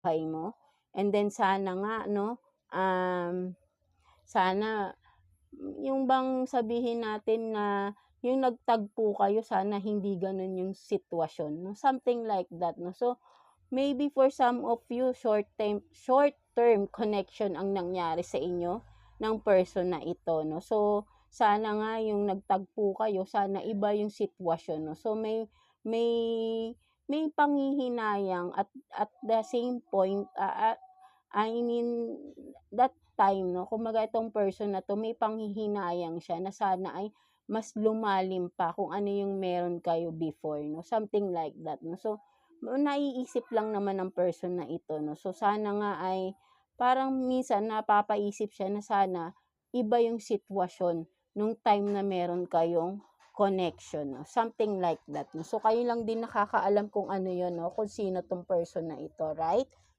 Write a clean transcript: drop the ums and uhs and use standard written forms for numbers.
buhay mo. And then sana nga 'no, sana yung bang sabihin natin na yung nagtagpo kayo sana hindi gano'n yung sitwasyon 'no, something like that 'no. So, maybe for some of you short-term connection ang nangyari sa inyo ng person na ito 'no. So, sana nga yung nagtagpo kayo sana iba yung sitwasyon 'no. So, may may panghihinayang at the same point, I mean that time 'no, kumbaga itong person na 'to may panghihinayang siya na sana ay mas lumalim pa kung ano yung meron kayo before 'no, something like that 'no. So, naiisip lang naman ng person na ito 'no, so sana nga ay parang minsan napapaisip siya na sana iba yung sitwasyon nung time na meron kayong connection 'no, something like that 'no. So, kayo lang din nakakaalam kung ano yun 'no, kung sino 'tong person na ito, right?